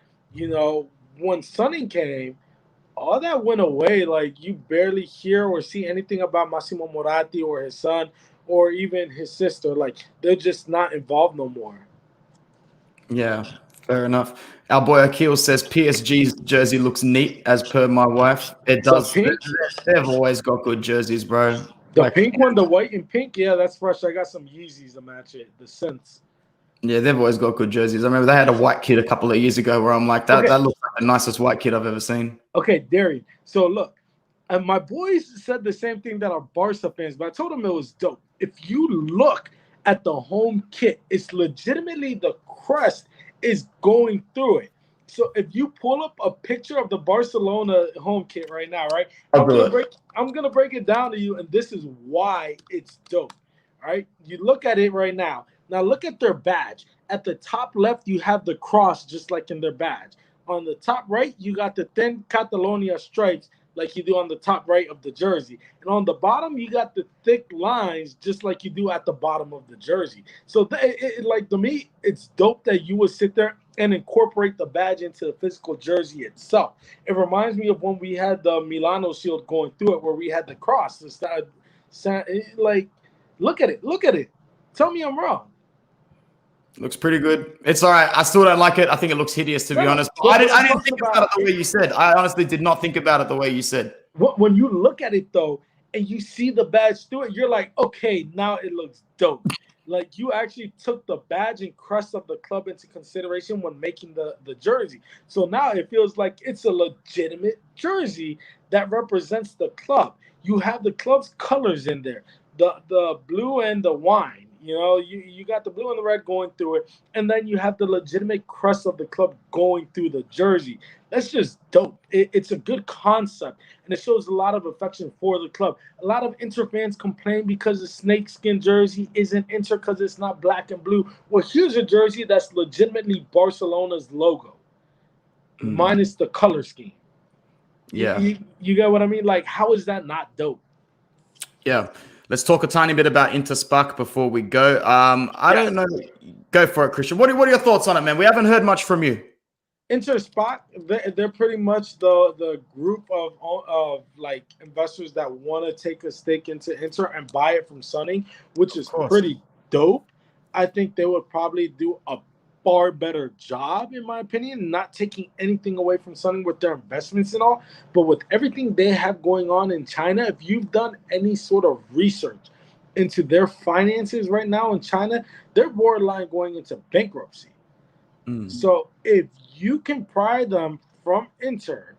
When Sonny came, all that went away. Like, you barely hear or see anything about Massimo Moratti or his son or even his sister. Like, they're just not involved no more. Yeah, fair enough. Our boy Akil says PSG's jersey looks neat, as per my wife. It does. They've always got good jerseys, bro. The pink one, the white and pink, yeah, that's fresh. I got some Yeezys to match it. The Sense. Yeah, they've always got good jerseys. I remember they had a white kid a couple of years ago where I'm like, that looks like the nicest white kid I've ever seen. Okay, Darian. So look, and my boys said the same thing that are Barca fans, but I told them it was dope. If you look at the home kit, it's legitimately the crest is going through it. So if you pull up a picture of the Barcelona home kit right now, right? I'll do it. I'm gonna break it down to you, and this is why it's dope. All right. You look at it right now. Now look at their badge. At the top left, you have the cross, just like in their badge. On the top right, you got the thin Catalonia stripes, like you do on the top right of the jersey. And on the bottom, you got the thick lines, just like you do at the bottom of the jersey. So, like to me, it's dope that you would sit there and incorporate the badge into the physical jersey itself. It reminds me of when we had the Milano Shield going through it, where we had the cross. Like, look at it. Look at it. Tell me I'm wrong. Looks pretty good. It's all right. I still don't like it. I think it looks hideous, to be honest. I didn't think about it the way you said. I honestly did not think about it the way you said. When you look at it, though, and you see the badge through it, you're like, okay, now it looks dope. Like, you actually took the badge and crest of the club into consideration when making the jersey. So now it feels like it's a legitimate jersey that represents the club. You have the club's colors in there, the blue and the wine. You know, you got the blue and the red going through it, and then you have the legitimate crest of the club going through the jersey. That's just dope. It's a good concept, and it shows a lot of affection for the club. A lot of Inter fans complain because the snakeskin jersey isn't Inter because it's not black and blue. Well, here's a jersey that's legitimately Barcelona's logo, minus the color scheme. Yeah. You get what I mean? Like, how is that not dope? Yeah. Let's talk a tiny bit about Interspark before we go. I don't know. Go for it, Christian. What are your thoughts on it, man? We haven't heard much from you. Interspark, they're pretty much the group of like investors that want to take a stake into Inter and buy it from Sunning, which is pretty dope. I think they would probably do a far better job, in my opinion, not taking anything away from Sunning with their investments and all, but with everything they have going on in China. If you've done any sort of research into their finances right now in China, they're borderline going into bankruptcy. So if you can pry them from Inter,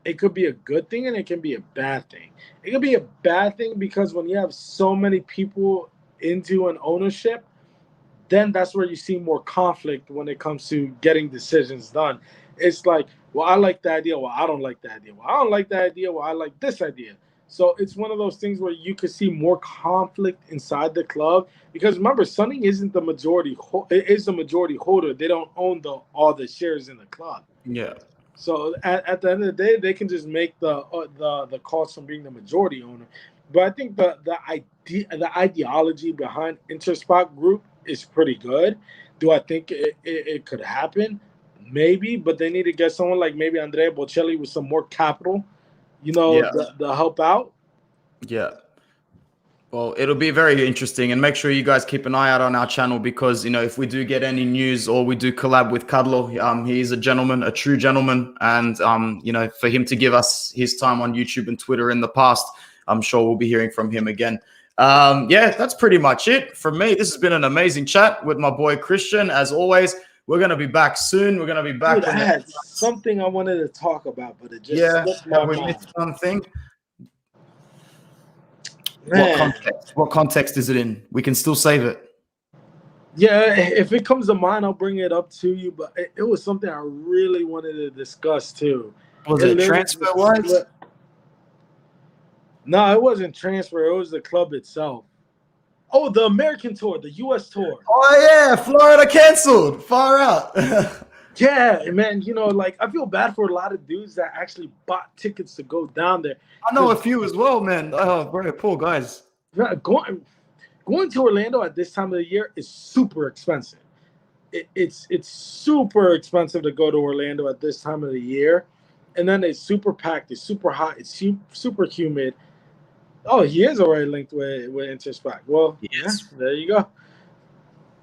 it could be a good thing and it can be a bad thing. It could be a bad thing because when you have so many people into an ownership, then that's where you see more conflict when it comes to getting decisions done. It's like, well, I like the idea. Well, I don't like the idea. Well, I don't like the idea. Well, I like this idea. So it's one of those things where you could see more conflict inside the club because remember, Sunning isn't the majority. It is the majority holder. They don't own all the shares in the club. Yeah. So at the end of the day, they can just make the calls from being the majority owner. But I think the ideology behind Interspark Group is pretty good. Do I think it could happen? Maybe, but they need to get someone like maybe Andrea Bocelli with some more capital, to help out. Yeah. Well, it'll be very interesting, and make sure you guys keep an eye out on our channel because, if we do get any news or we do collab with Cadlo, he is a gentleman, a true gentleman, and, for him to give us his time on YouTube and Twitter in the past, I'm sure we'll be hearing from him again. That's pretty much it from me. This has been an amazing chat with my boy Christian. As always, we're going to be back soon. We're going to be back. Dude, I had something I wanted to talk about, but it just slipped my mind. Missed something. What context is it in? We can still save it. Yeah, if it comes to mind, I'll bring it up to you. But it was something I really wanted to discuss too. Was it transfer-wise? No, it wasn't transfer. It was the club itself. Oh, the American tour, the U.S. tour. Oh, yeah. Florida canceled. Far out. Yeah, man. I feel bad for a lot of dudes that actually bought tickets to go down there. I know a few as well, man. Oh, very poor guys. Going to Orlando at this time of the year is super expensive. It's super expensive to go to Orlando at this time of the year. And then it's super packed. It's super hot. It's super humid. Oh, he is already linked with Interspark. Well, yes. Yeah, there you go.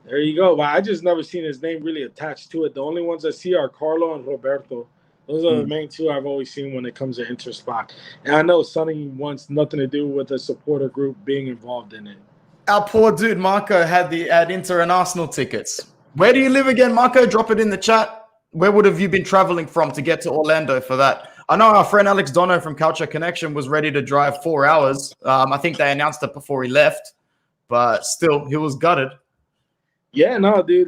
There you go. But I just never seen his name really attached to it. The only ones I see are Carlo and Roberto. Those are the main two I've always seen when it comes to Interspark. And I know Sunny wants nothing to do with the supporter group being involved in it. Our poor dude Marco had Inter and Arsenal tickets. Where do you live again, Marco? Drop it in the chat. Where would have you been traveling from to get to Orlando for that? I know our friend Alex Dono from Culture Connection was ready to drive 4 hours. I think they announced it before he left, but still, he was gutted. Yeah, no, dude.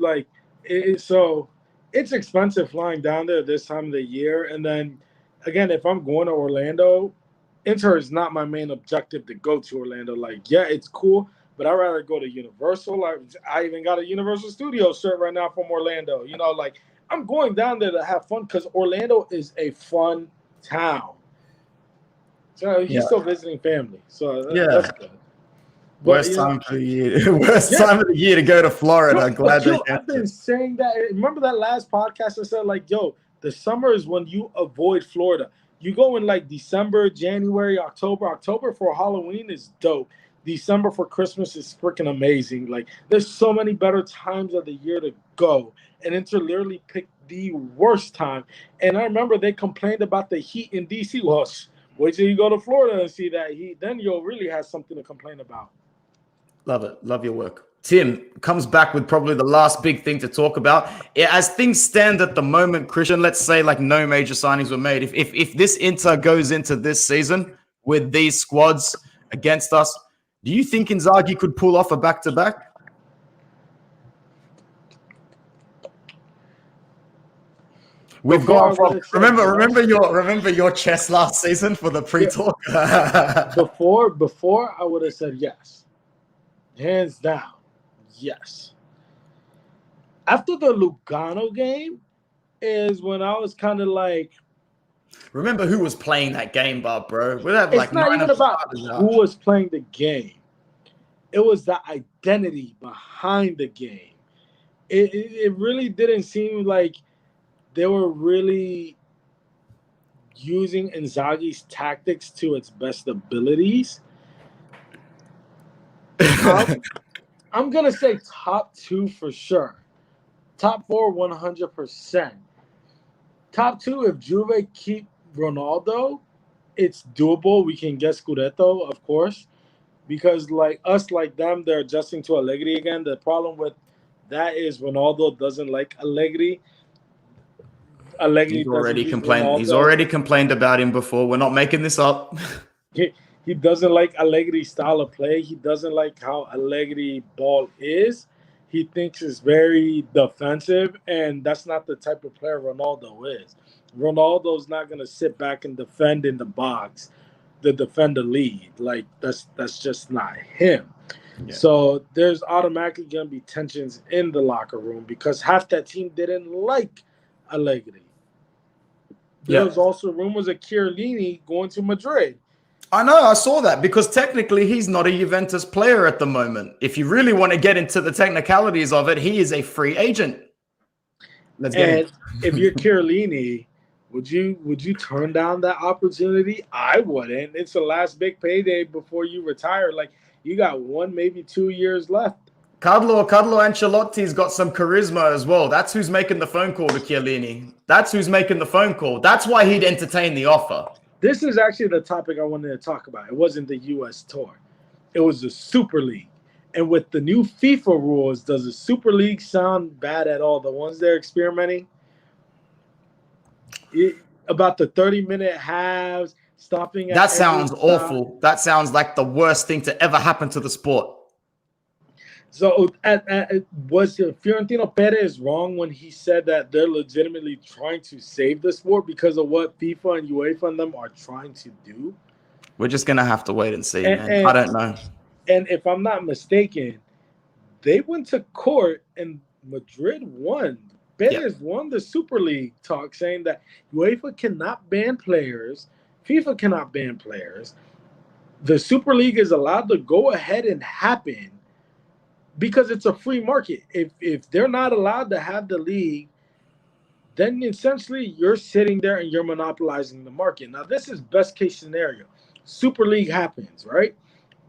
So it's expensive flying down there this time of the year. And then, again, if I'm going to Orlando, Inter is not my main objective to go to Orlando. Like, yeah, it's cool, but I'd rather go to Universal. I even got a Universal Studios shirt right now from Orlando. You know, like, I'm going down there to have fun because Orlando is a fun town. So he's still visiting family. So that's good. Worst time of the year. Worst time of the year to go to Florida. I've been saying that. Remember that last podcast I said, like, yo, the summer is when you avoid Florida. You go in like December, January, October. October for Halloween is dope. December for Christmas is freaking amazing. Like, there's so many better times of the year to go. And Inter literally picked the worst time. And I remember they complained about the heat in DC. Well, wait till you go to Florida and see that heat. Then you'll really have something to complain about. Love it. Love your work. Tim comes back with probably the last big thing to talk about. As things stand at the moment, Christian, let's say like no major signings were made. If this Inter goes into this season with these squads against us, do you think Inzaghi could pull off a back-to-back? We've gone from remember your chest last season for the pre-talk. Before I would have said yes, hands down, yes. After the Lugano game is when I was kind of like, remember who was playing that game, Bob, bro? It's not even about who was playing the game. It was the identity behind the game. It really didn't seem like they were really using Inzaghi's tactics to its best abilities. I'm going to say top 2 for sure. Top 4, 100%. Top 2, if Juve keep Ronaldo, it's doable. We can get Scudetto, of course. Because like us, like them, they're adjusting to Allegri again. The problem with that is Ronaldo doesn't like Allegri. He's already complained. He's already complained about him before. We're not making this up. He doesn't like Allegri's style of play. He doesn't like how Allegri ball is. He thinks it's very defensive, and that's not the type of player Ronaldo is. Ronaldo's not going to sit back and defend in the box, the defender lead. Like, that's just not him. Yeah. So there's automatically going to be tensions in the locker room because half that team didn't like Allegri. There was also rumors of Chiellini going to Madrid. I know, I saw that because technically he's not a Juventus player at the moment. If you really want to get into the technicalities of it, he is a free agent. Let's get it. If you're Chiellini, would you turn down that opportunity? I wouldn't. It's the last big payday before you retire. Like, you got 1, maybe 2 years left. Carlo Ancelotti's got some charisma as well. That's who's making the phone call to Chiellini. That's who's making the phone call. That's why he'd entertain the offer. This is actually the topic I wanted to talk about. It wasn't the U.S. tour. It was the Super League. And with the new FIFA rules, does the Super League sound bad at all? The ones they're experimenting? About the 30-minute halves, stopping at that sounds awful. That sounds like the worst thing to ever happen to the sport. So was Fiorentino Perez wrong when he said that they're legitimately trying to save the sport because of what FIFA and UEFA and them are trying to do? We're just going to have to wait and see, man. I don't know. And if I'm not mistaken, they went to court and Madrid won. Perez won the Super League talk saying that UEFA cannot ban players. FIFA cannot ban players. The Super League is allowed to go ahead and happen because it's a free market. If they're not allowed to have the league, then essentially you're sitting there and you're monopolizing the market. Now, this is best case scenario. Super League happens, right?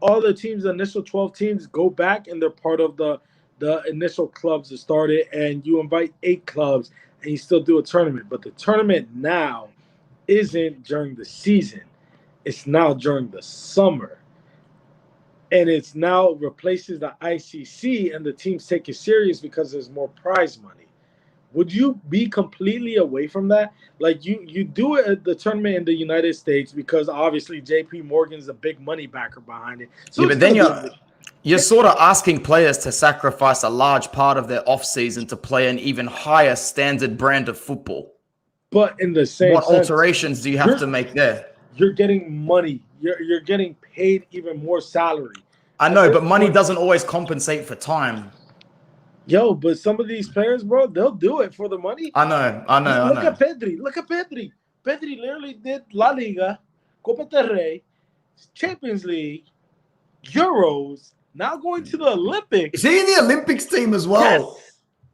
All the teams, the initial 12 teams, go back and they're part of the initial clubs that started, and you invite 8 clubs and you still do a tournament. But the tournament now isn't during the season. It's now during the summer. And it's now replaces the ICC, and the teams take it serious because there's more prize money. Would you be completely away from that? Like, you do it at the tournament in the United States because obviously JP Morgan's a big money backer behind it. So yeah, but then You're sort of asking players to sacrifice a large part of their off-season to play an even higher standard brand of football. But in the same What sense, alterations do you have to make there? You're getting money. You're getting paid even more salary. I know, but money doesn't always compensate for time. Yo, but some of these players, bro, they'll do it for the money. I know. Look at Pedri. Look at Pedri. Pedri literally did La Liga, Copa del Rey, Champions League, Euros, now going to the Olympics. Is he in the Olympics team as well?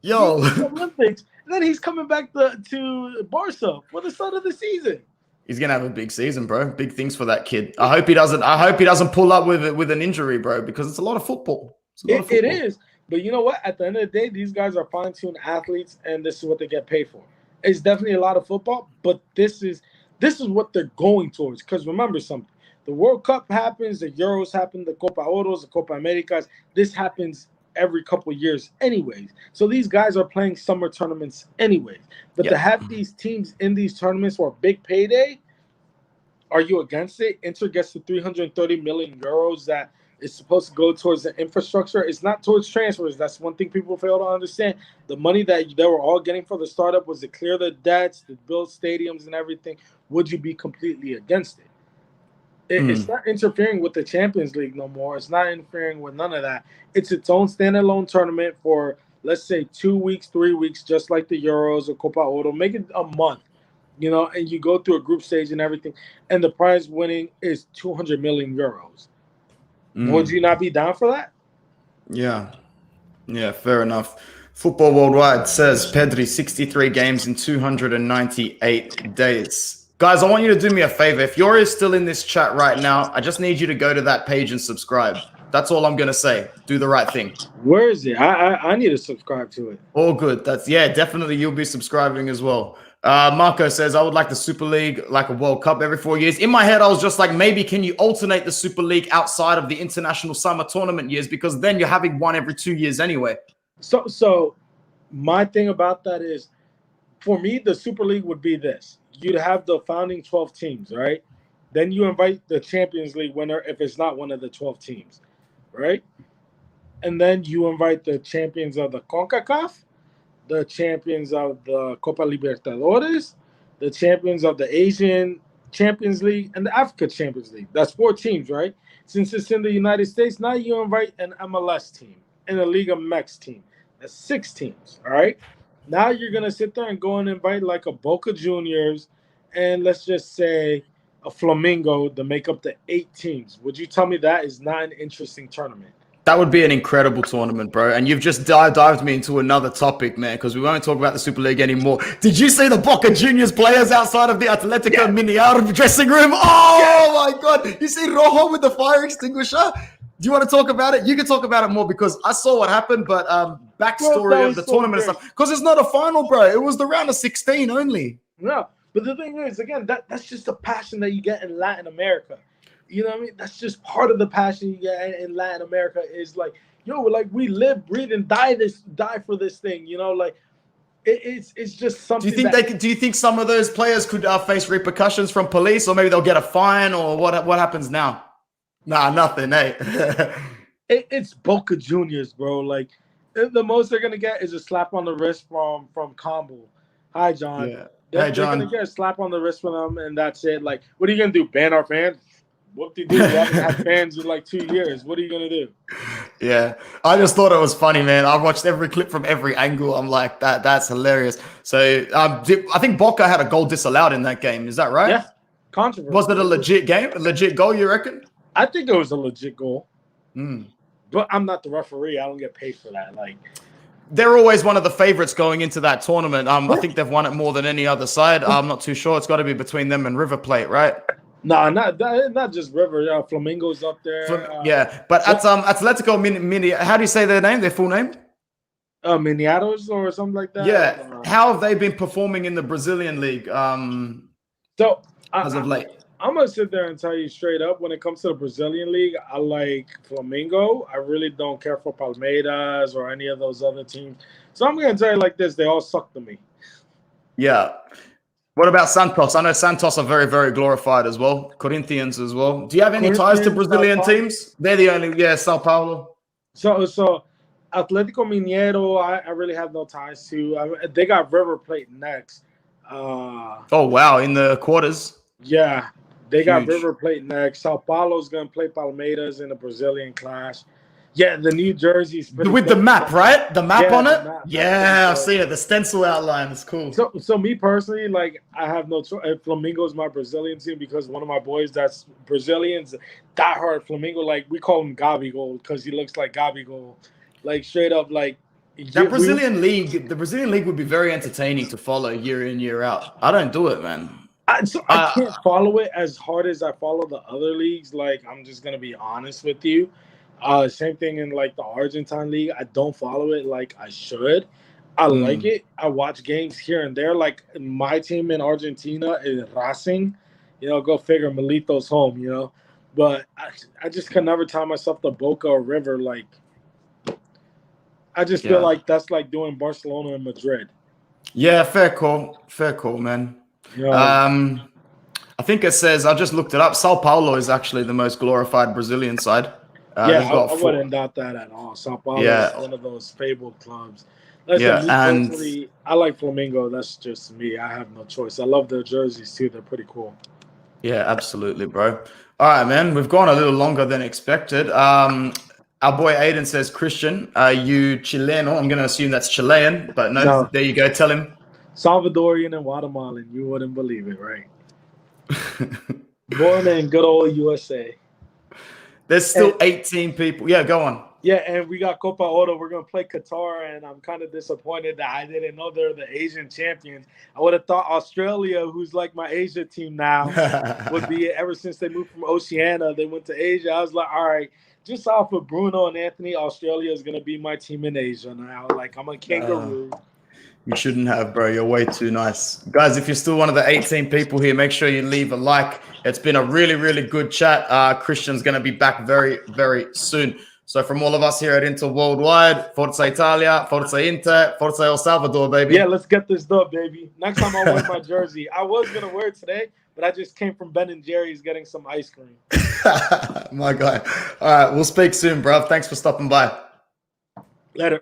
Yes. Yo. He's in the Olympics. And then he's coming back to Barca for the start of the season. He's gonna have a big season, bro. Big things for that kid. I hope he doesn't pull up with an injury, bro, because it's a lot of football. It is. But you know what? At the end of the day, these guys are fine-tuned athletes, and this is what they get paid for. It's definitely a lot of football, but this is what they're going towards. Because remember something. The World Cup happens, the Euros happen, the Copa Oros, the Copa Americas. This happens every couple of years anyways. So these guys are playing summer tournaments anyways. But to have these teams in these tournaments for a big payday, are you against it? Inter gets the 330 million euros that is supposed to go towards the infrastructure. It's not towards transfers. That's one thing people fail to understand. The money that they were all getting for the startup was to clear the debts, to build stadiums and everything. Would you be completely against it? It's not interfering with the Champions League no more. It's not interfering with none of that. It's its own standalone tournament for, let's say, 2 weeks, 3 weeks, just like the Euros or Copa Oro. Make it a month, and you go through a group stage and everything. And the prize winning is 200 million euros. Would you not be down for that? Yeah, fair enough. Football Worldwide says Pedri 63 games in 298 days. Guys, I want you to do me a favor. If you're still in this chat right now, I just need you to go to that page and subscribe. That's all I'm going to say. Do the right thing. Where is it? I need to subscribe to it. All good. Definitely you'll be subscribing as well. Marco says, I would like the Super League like a World Cup every 4 years. In my head, I was just like, maybe can you alternate the Super League outside of the international summer tournament years? Because then you're having one every 2 years anyway. So my thing about that is, for me, the Super League would be this. You'd have the founding 12 teams, right? Then you invite the Champions League winner if it's not one of the 12 teams, right? And then you invite the champions of the CONCACAF, the champions of the Copa Libertadores, the champions of the Asian Champions League, and the Africa Champions League. That's 4 teams, right? Since it's in the United States, now you invite an MLS team and a Liga MX team. That's 6 teams, all right? Now you're going to sit there and go and invite like a Boca Juniors and let's just say a Flamingo to make up the 8 teams. Would you tell me that is not an interesting tournament? That would be an incredible tournament, bro. And you've just dived me into another topic, man, because we won't talk about the Super League anymore. Did you see the Boca Juniors players outside of the Atletico Mineiro dressing room? Oh, my God. You see Rojo with the fire extinguisher? Do you want to talk about it? You can talk about it more because I saw what happened, but backstory of the tournament and stuff. Because it's not a final, bro. It was the round of 16 only. No, but the thing is, again, that's just the passion that you get in Latin America. You know what I mean? That's just part of the passion you get in Latin America is like, we live, breathe, and die for this thing. It's just something. Do you think some of those players could face repercussions from police, or maybe they'll get a fine, or what happens now? Nah, nothing, hey. It's Boca Juniors, bro. Like, the most they're gonna get is a slap on the wrist from Combo. Hi, John. Yeah. They're John. gonna get a slap on the wrist from them, and that's it. Like, what are you gonna do? Ban our fans? What do you do? We haven't had fans in like 2 years. What are you gonna do? Yeah, I just thought it was funny, man. I watched every clip from every angle. I'm like, that's hilarious. So, I think Boca had a goal disallowed in that game. Is that right? Yeah. Controversy. Was it a legit game? A legit goal, you reckon? I think it was a legit goal. But I'm not the referee. I don't get paid for that. Like, they're always one of the favorites going into that tournament. I think they've won it more than any other side. I'm not too sure. It's got to be between them and River Plate, right? No, not just River. Flamingo's up there. But at Atletico Mini, how do you say their name? Their full name? Miniatos or something like that. Yeah. How have they been performing in the Brazilian league? As of late. I'm gonna sit there and tell you straight up. When it comes to the Brazilian league, I like Flamengo. I really don't care for Palmeiras or any of those other teams. So I'm gonna tell you like this: they all suck to me. Yeah. What about Santos? I know Santos are very, very glorified as well. Corinthians as well. Do you have any ties to Brazilian teams? They're the only, Sao Paulo. So Atletico Mineiro, I really have no ties to. They got River Plate next. Oh wow, in the quarters. Yeah, they got Huge. River Plate next. Sao Paulo's gonna play Palmeiras in the Brazilian clash. Yeah, the New Jersey's pretty With the close. map, right? The map Yeah, on the it? map's pretty Yeah, I've close. seen it. The stencil outline is cool. So me personally, like I have no choice. Flamengo is my Brazilian team because one of my boys that's Brazilians, diehard Flamengo. Like we call him Gabigol because he looks like Gabigol, like straight up. Like That Brazilian league, the Brazilian league would be very entertaining to follow year in, year out. I don't do it, man. I can't follow it as hard as I follow the other leagues. Like I'm just gonna be honest with you. Same thing in like the Argentine league. I don't follow it like I should. I like it. I watch games here and there. Like my team in Argentina is Racing. Go figure. Milito's home. But I just can never tie myself to Boca or River. Like I just feel like that's like doing Barcelona and Madrid. Yeah, fair call, man. I think it says, I just looked it up, Sao Paulo is actually the most glorified Brazilian side. I wouldn't doubt that at all. Sao Paulo is one of those fabled clubs. Listen, personally, I like Flamengo. That's just me. I have no choice. I love their jerseys too. They're pretty cool. Yeah, absolutely, bro. All right, man. We've gone a little longer than expected. Our boy Aiden says, Christian, are you Chileno? I'm going to assume that's Chilean, but no, there you go. Tell him. Salvadorian and Guatemalan. You wouldn't believe it, right? Born in good old USA. There's still 18 people. Yeah, go on. Yeah, and we got Copa Oro. We're going to play Qatar, and I'm kind of disappointed that I didn't know they're the Asian champions. I would have thought Australia, who's like my Asia team now, would be it. Ever since they moved from Oceania, they went to Asia. I was like, all right, just off of Bruno and Anthony, Australia is going to be my team in Asia now. Like, I'm a kangaroo. You shouldn't have, bro. You're way too nice. Guys, if you're still one of the 18 people here, make sure you leave a like. It's been a really, really good chat. Christian's going to be back very, very soon. So from all of us here at Inter Worldwide, Forza Italia, Forza Inter, Forza El Salvador, baby. Yeah, let's get this done, baby. Next time I'll wear my jersey. I was going to wear it today, but I just came from Ben & Jerry's getting some ice cream. My guy. All right, we'll speak soon, bro. Thanks for stopping by. Later.